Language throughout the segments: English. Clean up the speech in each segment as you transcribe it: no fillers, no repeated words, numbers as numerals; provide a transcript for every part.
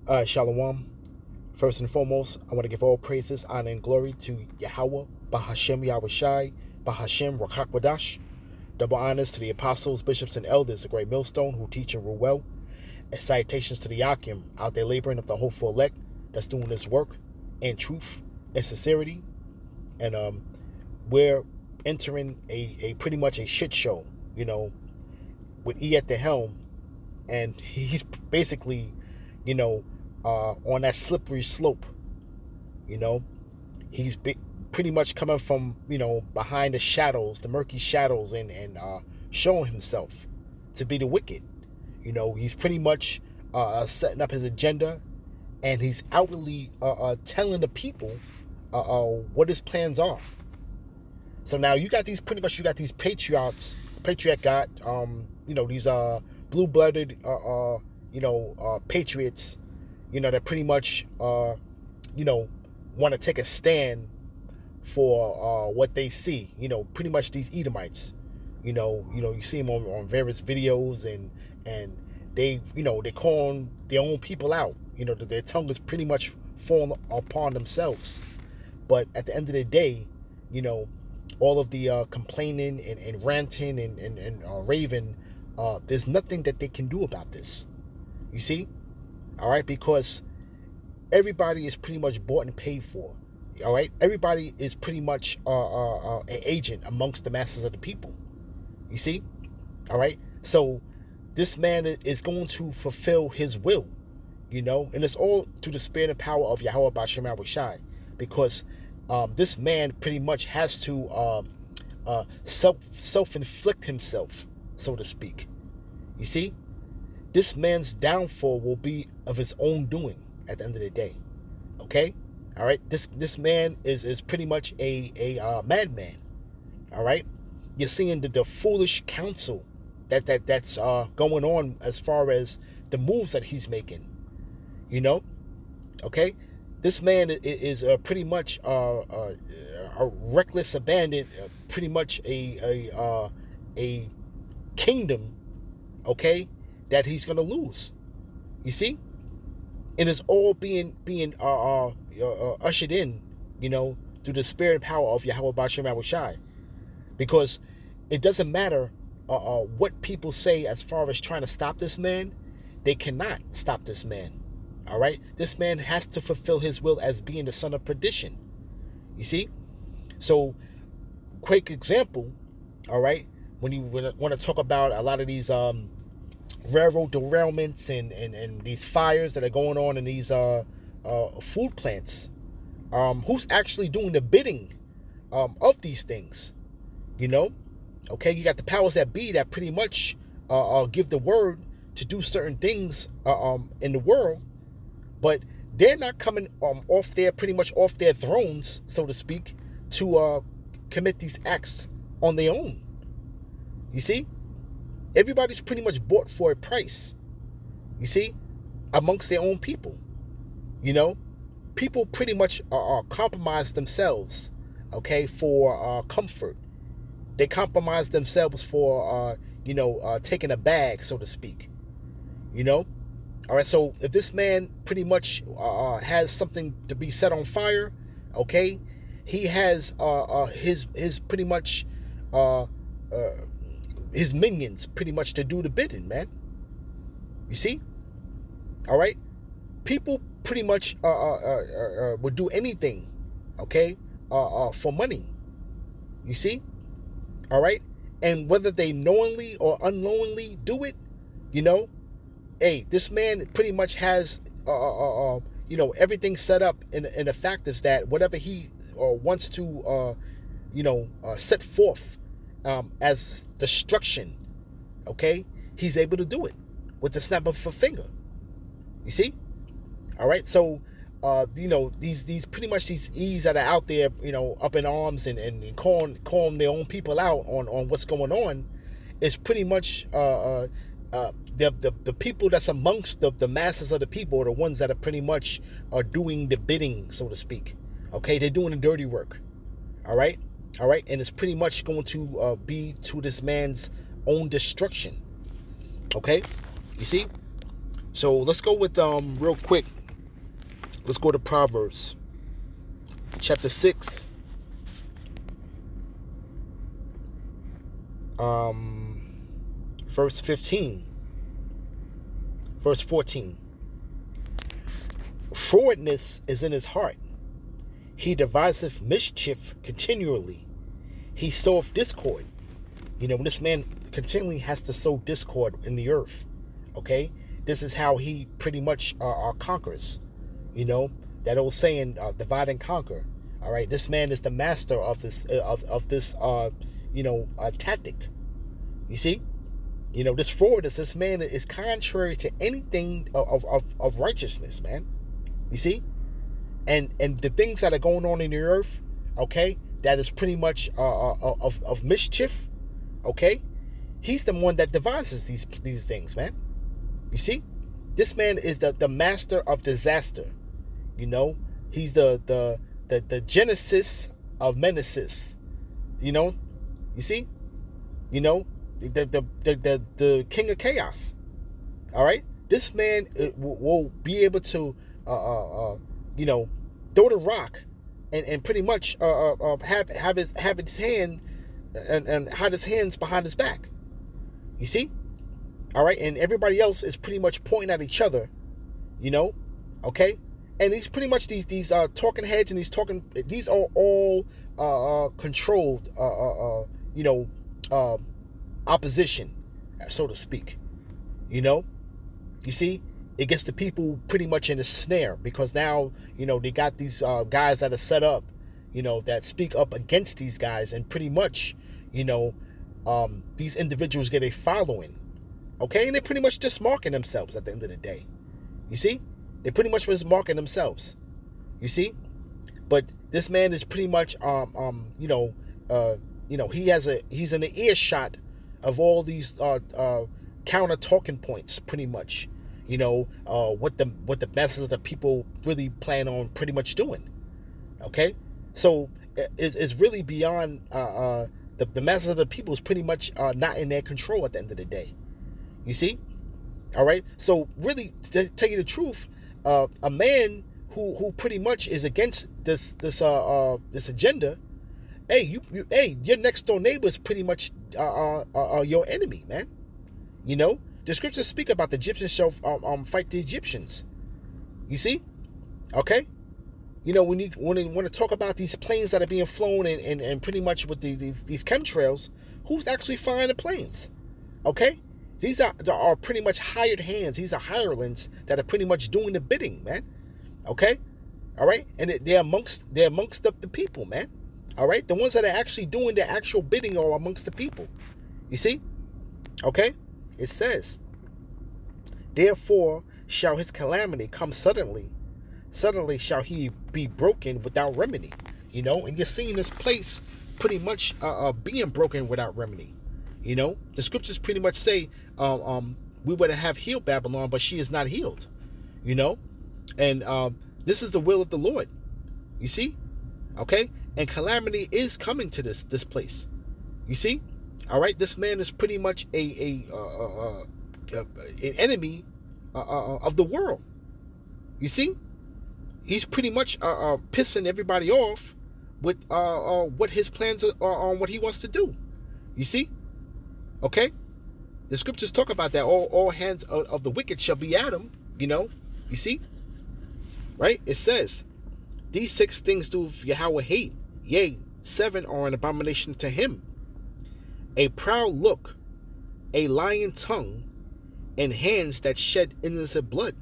Shalom. First and foremost, I want to give all praises, honor, and glory to Yahweh, Bahashem Yahushai, Bahashem Rakakwadash. Double honors to the apostles, bishops, and elders, the great millstone who teach and rule well. And salutations to the Yakim out there laboring of the hopeful elect that's doing this work in truth and sincerity. And we're entering a pretty much a shit show, with E at the helm, and he's basically, on that slippery slope. He's pretty much coming from, behind the shadows, the murky shadows, and showing himself to be the wicked. He's pretty much setting up his agenda, and he's outwardly telling the people what his plans are. So now you got these patriots, these blue-blooded, patriots, that pretty much, want to take a stand for what they see. Pretty much these Edomites. You see them on various videos, and they calling their own people out. Their tongue is pretty much falling upon themselves. But at the end of the day, all of the complaining and ranting and raving, there's nothing that they can do about this. You see? All right? Because everybody is pretty much bought and paid for. All right? Everybody is pretty much an agent amongst the masses of the people. You see? All right? So this man is going to fulfill his will, and it's all through the spirit and power of Yahweh B'Shem Yahushai, because this man pretty much has to self-inflict himself, so to speak. You see? This man's downfall will be of his own doing at the end of the day. Okay? All right? This man is pretty much a madman. All right? You're seeing the foolish counsel that's going on as far as the moves that he's making. Okay? This man is pretty much a reckless abandon, pretty much a kingdom, okay, that he's gonna lose. You see, and it's all being ushered in, through the spirit and power of Yahweh B'Shem Yahushai, because it doesn't matter what people say as far as trying to stop this man. They cannot stop this man. All right, this man has to fulfill his will as being the son of perdition. You see, so quick example. All right, when you want to talk about a lot of these railroad derailments and these fires that are going on in these food plants, who's actually doing the bidding of these things? Okay, you got the powers that be that pretty much give the word to do certain things in the world. But they're not coming off their thrones, so to speak, to commit these acts on their own. You see? Everybody's pretty much bought for a price. You see? Amongst their own people. People pretty much compromise themselves, okay, for comfort. They compromise themselves for, taking a bag, so to speak. All right, so if this man pretty much has something to be set on fire, okay, he has his pretty much his minions pretty much to do the bidding, man. You see? All right, people pretty much would do anything, okay, for money. You see? All right, and whether they knowingly or unknowingly do it, hey, this man pretty much has, everything set up in the fact is that whatever he wants to, set forth as destruction, okay, he's able to do it with the snap of a finger. You see? All right, so, these pretty much these E's that are out there, up in arms and calling their own people out on what's going on, is pretty much the people that's amongst the masses of the people are the ones that are pretty much are doing the bidding, so to speak. Okay, they're doing the dirty work. All right, and it's pretty much going to be to this man's own destruction. Okay, you see. So let's go with real quick Let's go to Proverbs chapter 6, verse 15, verse 14. Forwardness is in his heart. He deviseth mischief continually. He soweth discord. This man continually has to sow discord in the earth. Okay? This is how he pretty much conquers. That old saying, divide and conquer. All right? This man is the master of this tactic. You see? This forwardness, this man is contrary to anything of righteousness, man. You see? And the things that are going on in the earth, okay, that is pretty much of mischief, okay? He's the one that devises these things, man. You see? This man is the master of disaster. He's the genesis of menaces. You see? The king of chaos. All right? This man will be able to throw the rock and pretty much have his hand and hide his hands behind his back. You see? All right, and everybody else is pretty much pointing at each other, okay? And these pretty much these talking heads and these are all controlled opposition, so to speak. You see? It gets the people pretty much in a snare, because now, they got these guys that are set up, that speak up against these guys, and pretty much, these individuals get a following, okay? And they're pretty much just marking themselves at the end of the day. You see? They pretty much was marking themselves. You see? But this man is pretty much, he's in the earshot of all these counter talking points, pretty much. What the masses of the people really plan on pretty much doing. Okay? So it's really beyond the masses of the people is pretty much not in their control at the end of the day. You see? All right? So really, to tell you the truth, a man who pretty much is against this agenda, your next door neighbor is pretty much your enemy, man. The scriptures speak about the Egyptians shall fight the Egyptians. You see? Okay? When you want to talk about these planes that are being flown and pretty much with these chemtrails, who's actually flying the planes? Okay? These are pretty much hired hands. These are hirelings that are pretty much doing the bidding, man. Okay? All right? And they're amongst the people, man. All right? The ones that are actually doing the actual bidding are amongst the people. You see? Okay? It says, therefore shall his calamity come suddenly. Suddenly shall he be broken without remedy. And you're seeing this place pretty much being broken without remedy. The scriptures pretty much say, we would have healed Babylon, but she is not healed. And this is the will of the Lord. You see? Okay? And calamity is coming to this place. You see? All right? This man is pretty much an enemy of the world. You see? He's pretty much pissing everybody off with what his plans are on what he wants to do. You see? Okay? The scriptures talk about that. All hands of the wicked shall be at him. You see? Right? It says, these 6 things do Yahweh hate. Yea, 7 are an abomination to him. A proud look, a lying tongue, and hands that shed innocent blood.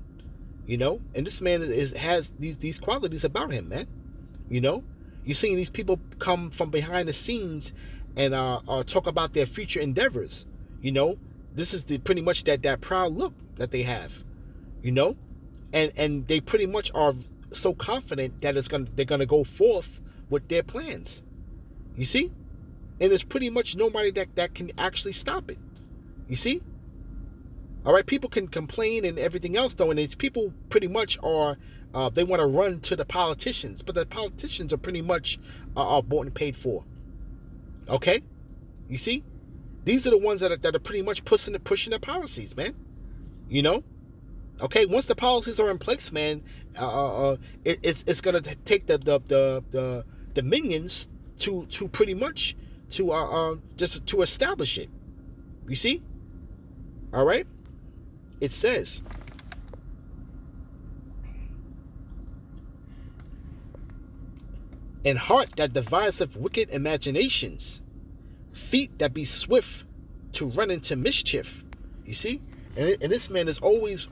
And this man has these qualities about him, man. You're seeing these people come from behind the scenes and talk about their future endeavors. This is pretty much that proud look that they have. And they pretty much are so confident that they're gonna go forth with their plans. You see? And there's pretty much nobody that can actually stop it. You see? All right, people can complain and everything else, though, and these people pretty much are, they want to run to the politicians, but the politicians are pretty much bought and paid for. Okay? You see? These are the ones that are pretty much pushing the policies, man. Okay, once the policies are in place, man, it's gonna take the minions to pretty much to just to establish it. You see, all right. It says, "And heart that deviseth wicked imaginations, feet that be swift to run into mischief." You see, and this man is always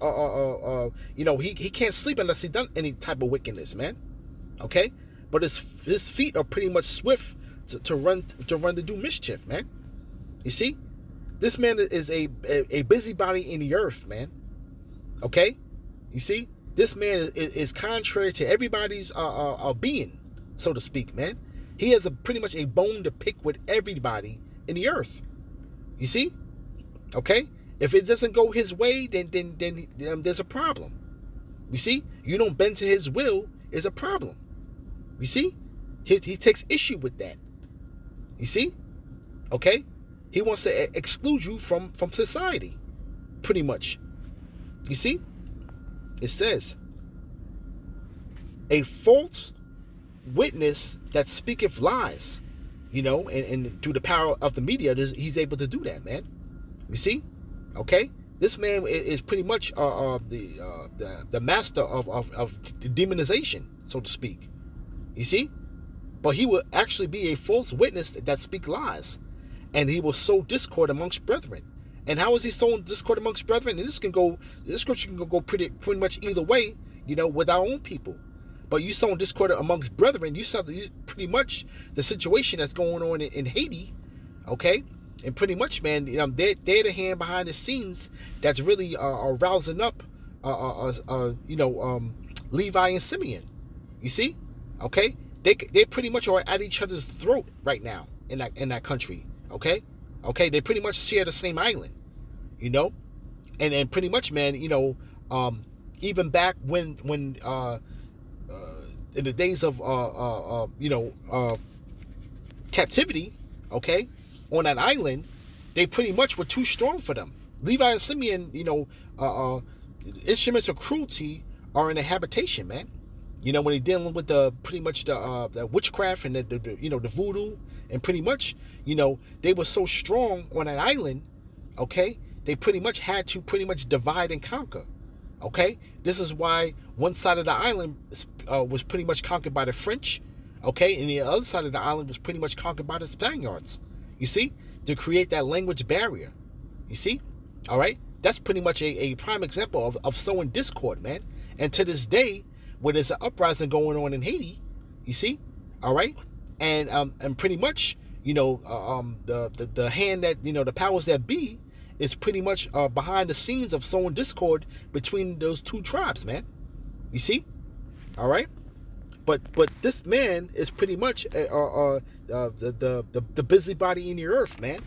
he can't sleep unless he done any type of wickedness, man. Okay, but his feet are pretty much swift to run to do mischief, man. You see, this man is a busybody in the earth, man. Okay, you see, this man is contrary to everybody's being, so to speak, man. He has pretty much a bone to pick with everybody in the earth. You see, okay. If it doesn't go his way, then there's a problem. You see, you don't bend to his will is a problem. You see, he takes issue with that. You see, okay, he wants to exclude you from society, pretty much. You see, it says, "A false witness that speaketh lies," and through the power of the media, he's able to do that, man. You see, okay, this man is pretty much the master of demonization, so to speak. You see, but he will actually be a false witness that speak lies, and he will sow discord amongst brethren. And how is he sowing discord amongst brethren? And this scripture can go pretty much either way, with our own people. But you sowing discord amongst brethren, you saw pretty much the situation that's going on in Haiti, okay? And pretty much, man, they're the hand behind the scenes that's really rousing up, Levi and Simeon. You see, okay? They pretty much are at each other's throat right now in that country, okay? Okay, they pretty much share the same island, and pretty much, man, even back when in the days of captivity, okay, on that island, they pretty much were too strong for them. Levi and Simeon, instruments of cruelty are in a habitation, man. When they're dealing with the witchcraft and the voodoo, and pretty much, they were so strong on that island, okay, they pretty much had to divide and conquer. Okay, this is why one side of the island was pretty much conquered by the French, okay, and the other side of the island was pretty much conquered by the Spaniards. You see, to create that language barrier. You see, all right, that's pretty much a prime example of sowing discord, man. And to this day, where there's an uprising going on in Haiti, you see, all right, and pretty much, the hand that the powers that be is pretty much behind the scenes of sowing discord between those two tribes, man. You see, all right, but this man is pretty much the busybody in the earth, man.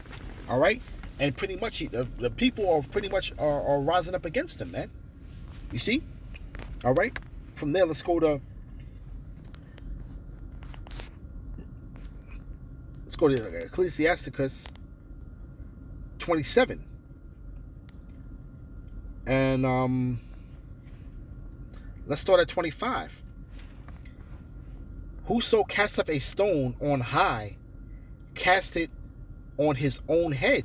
All right, and pretty much the people are pretty much are rising up against him, man. You see, all right. From there, let's go to Ecclesiasticus 27. And let's start at 25. "Whoso casteth a stone on high, cast it on his own head,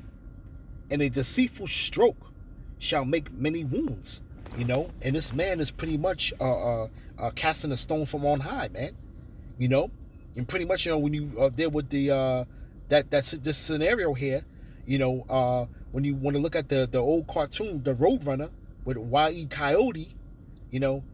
and a deceitful stroke shall make many wounds." And this man is pretty much casting a stone from on high, man. And pretty much, when you there with the this scenario here, when you want to look at the old cartoon, the Roadrunner with Y.E. Coyote,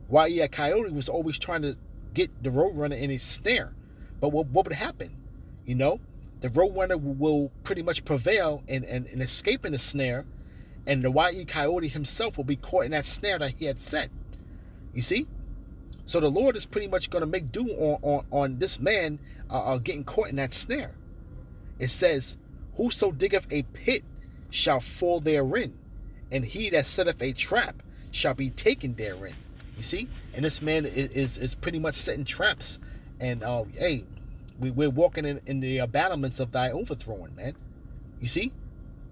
Y.E. Coyote was always trying to get the Roadrunner in his snare. But what would happen? The Roadrunner will pretty much prevail and escape in the snare, and the Y.E. Coyote himself will be caught in that snare that he had set. You see? So the Lord is pretty much going to make do on this man getting caught in that snare. It says, "Whoso diggeth a pit shall fall therein, and he that setteth a trap shall be taken therein." You see? And this man is pretty much setting traps. And, hey, we're walking in the battlements of thy overthrowing, man. You see?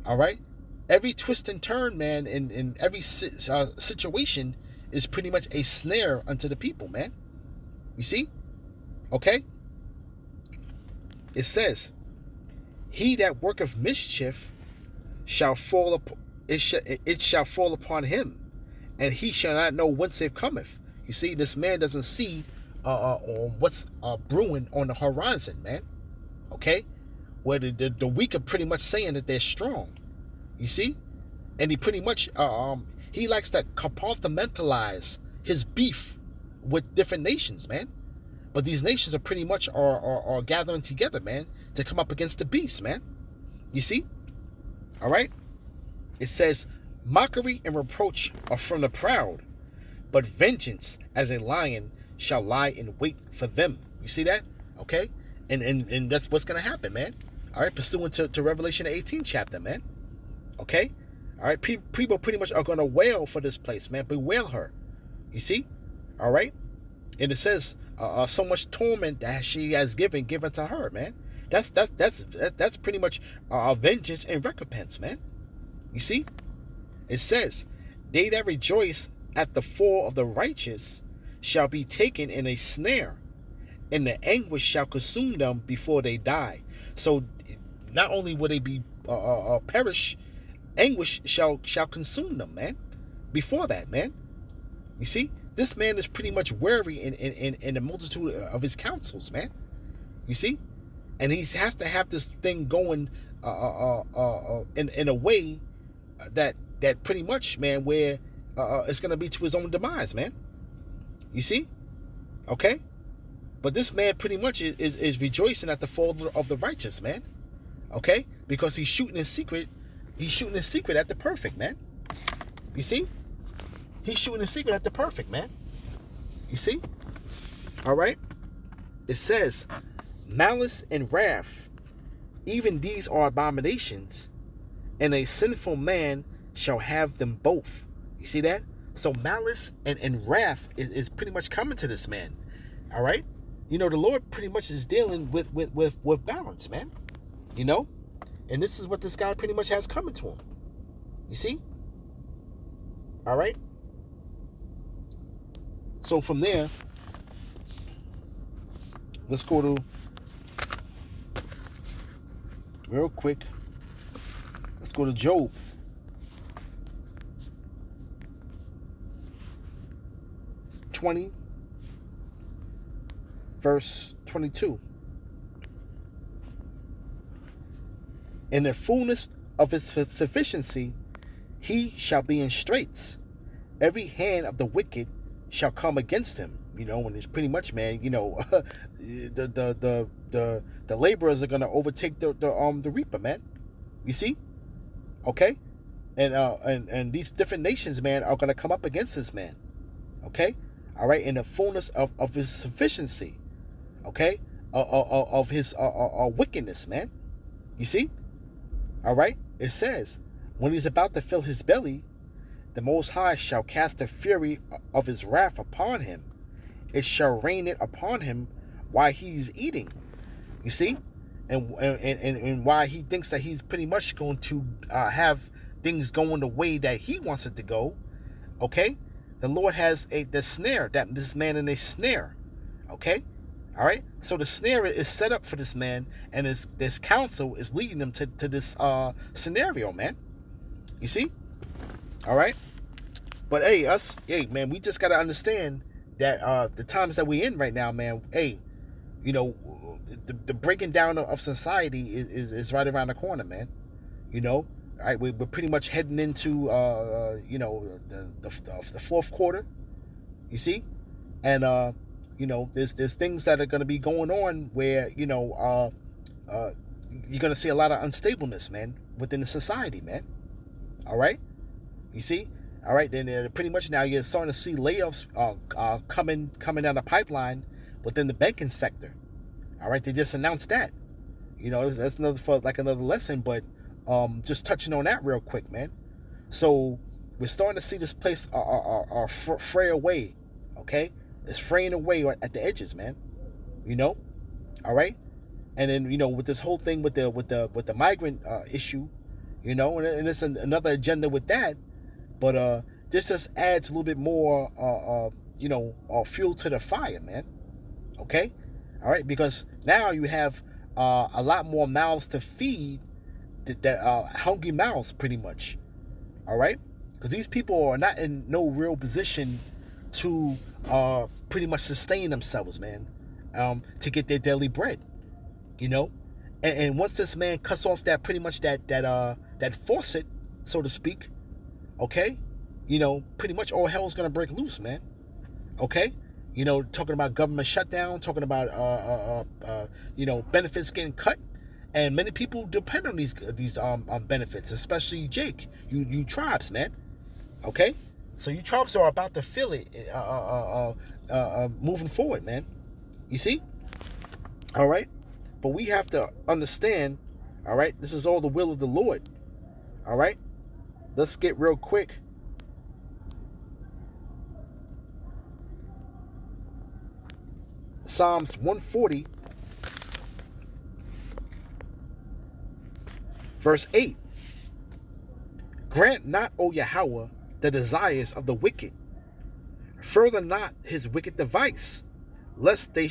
All right? Every twist and turn, man, in every situation is pretty much a snare unto the people, man. You see? Okay? It says, he that worketh mischief shall fall upon it shall fall upon him, and he shall not know whence it cometh. You see, this man doesn't see what's brewing on the horizon, man. Okay? Where the weak are pretty much saying that they're strong. You see? And he pretty much he likes to compartmentalize his beef with different nations, man. But these nations are pretty much are gathering together, man, to come up against the beast, man. You see? All right? It says, mockery and reproach are from the proud, but vengeance as a lion shall lie in wait for them. You see that? Okay? And that's what's going to happen, man. All right? Pursuant to Revelation 18 chapter, man. Okay? All right? People pretty much are going to wail for this place, man. Bewail her. You see? All right? And it says, so much torment that she has given to her, man. That's pretty much vengeance and recompense, man. You see? It says, they that rejoice at the fall of the righteous shall be taken in a snare, and the anguish shall consume them before they die. So not only will they be perish, anguish shall consume them, man. Before that, man. You see? This man is pretty much weary in the multitude of his counsels, man. You see? And he has to have this thing going in a way that pretty much, man, where it's going to be to his own demise, man. You see? Okay? But this man pretty much is rejoicing at the fall of the righteous, man. Okay? Because he's shooting in secret. He's shooting in secret at the perfect, man. You see? He's shooting in secret at the perfect, man. You see? All right? It says, malice and wrath, even these are abominations, and a sinful man shall have them both. You see that? So malice and wrath is pretty much coming to this man. All right? You know, the Lord pretty much is dealing with balance, man. You know? And this is what this guy pretty much has coming to him. You see? All right? So from there, let's go to, real quick, let's go to Job. Verse 22. In the fullness of his sufficiency, he shall be in straits. Every hand of the wicked shall come against him. You know, and it's pretty much, man, you know, the laborers are gonna overtake the reaper, man. You see? Okay? And these different nations, man, are gonna come up against this man. Okay? All right, in the fullness of his sufficiency. Okay? Of his wickedness, man. You see? All right? It says, when he's about to fill his belly, the Most High shall cast the fury of his wrath upon him. It shall rain it upon him while he's eating. You see? And why he thinks that he's pretty much going to have things going the way that he wants it to go. Okay? The Lord has the snare, that this man in a snare. Okay? All right? So the snare is set up for this man, and this counsel is leading him to this scenario, man. You see? All right? But hey, man, we just got to understand that the times that we're in right now, man, hey, you know, the breaking down of society is right around the corner, man. You know? All right, we're pretty much heading into, you know, the fourth quarter, you see? And, you know, there's things that are going to be going on where, you know, you're going to see a lot of unstableness, man, within the society, man. All right? You see? All right, then pretty much now you're starting to see layoffs coming down the pipeline within the banking sector. All right, they just announced that. You know, that's another lesson, but just touching on that real quick, man. So we're starting to see this place fray away, okay? It's fraying away at the edges, man. You know, all right. And then, you know, with this whole thing with the migrant issue, and it's another agenda with that. But this just adds a little bit more, fuel to the fire, man. Okay, all right, because now you have a lot more mouths to feed, that hungry mouths, pretty much. All right, because these people are not in no real position to pretty much sustain themselves, man, to get their daily bread, and once this man cuts off that pretty much that faucet, so to speak, okay, pretty much all hell's gonna break loose, man. Okay, talking about government shutdown, talking about benefits getting cut, and many people depend on these benefits, especially Jake, you tribes, man. Okay, so you tribes are about to feel it moving forward, man. You see, all right, but we have to understand, all right, this is all the will of the Lord. All right, let's get real quick. Psalms 140, verse 8. Grant not, O Yahweh, the desires of the wicked. Further not his wicked device, lest they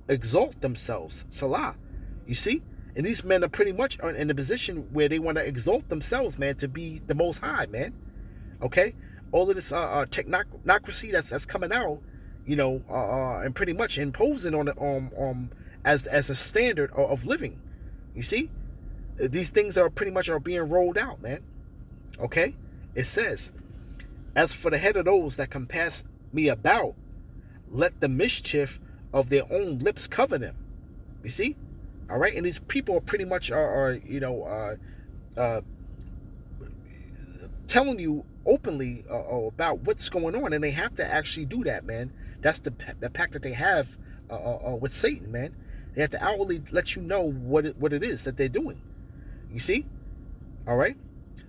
exalt themselves. Salah. You see? And these men are pretty much in a position where they want to exalt themselves, man, to be the most high, man. Okay? All of this technocracy that's coming out, and pretty much imposing on it as a standard of living. You see, these things are being rolled out, man. Okay, it says, as for the head of those that compass me about, let the mischief of their own lips cover them. You see, all right, and these people are pretty much telling you openly about what's going on, and they have to actually do that, man. That's the pact that they have with Satan, man. They have to outwardly let you know what it is that they're doing. You see, all right,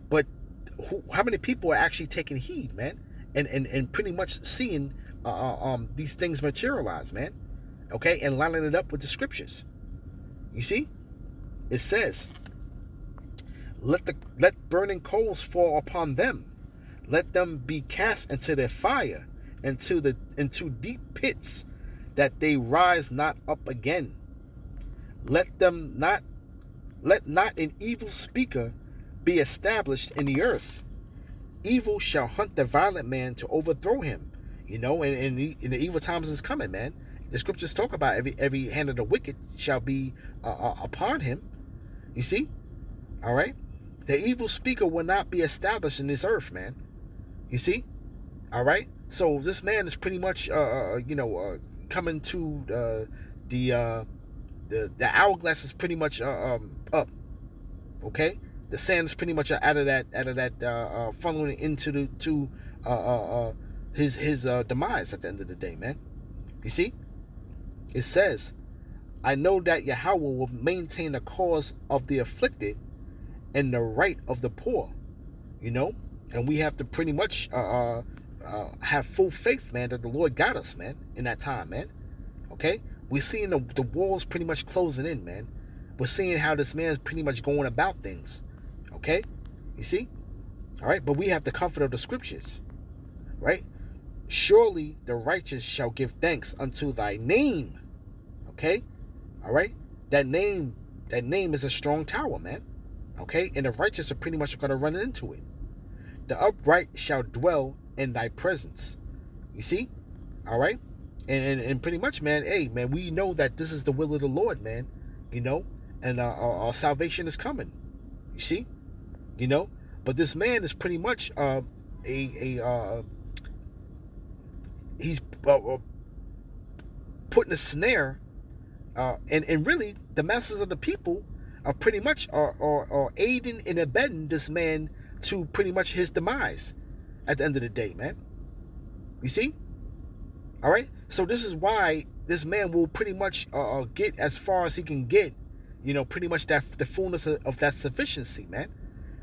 but how many people are actually taking heed, man, and pretty much seeing these things materialize, man? Okay, and lining it up with the scriptures. You see, it says, let burning coals fall upon them. Let them be cast into the fire, into deep pits, that they rise not up again. Let not an evil speaker be established in the earth. Evil shall hunt the violent man to overthrow him. And the evil times is coming, man. The scriptures talk about every hand of the wicked shall be upon him. You see, all right. The evil speaker will not be established in this earth, man. You see, all right. So this man is pretty much, coming to the hourglass is pretty much up. Okay, the sand is pretty much out of that funneling into his demise at the end of the day, man. You see, it says, I know that Yahweh will maintain the cause of the afflicted and the right of the poor. And we have to pretty much have full faith, man, that the Lord got us, man, in that time, man. Okay, we're seeing the walls pretty much closing in, man. We're seeing how this man's pretty much going about things. Okay, you see, all right, but we have the comfort of the scriptures, right? Surely the righteous shall give thanks unto thy name. Okay, all right, that name is a strong tower, man. Okay, and the righteous are pretty much going to run into it. The upright shall dwell in thy presence. You see, all right, and pretty much, man. Hey, man, we know that this is the will of the Lord, man. And our salvation is coming. You see, but this man is pretty much he's putting a snare, and really the masses of the people are pretty much are aiding and abetting this man to pretty much his demise at the end of the day, man. You see, all right. So this is why this man will pretty much get as far as he can get, pretty much the fullness of that sufficiency, man.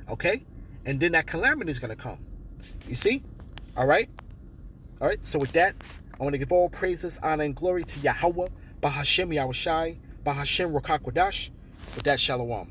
Okay, and then that calamity is gonna come. You see, all right. All right, so with that, I want to give all praises, honor, and glory to Yahweh, Bahashem Yahushai, Bahashem Rokakwadash. With that, Shalom.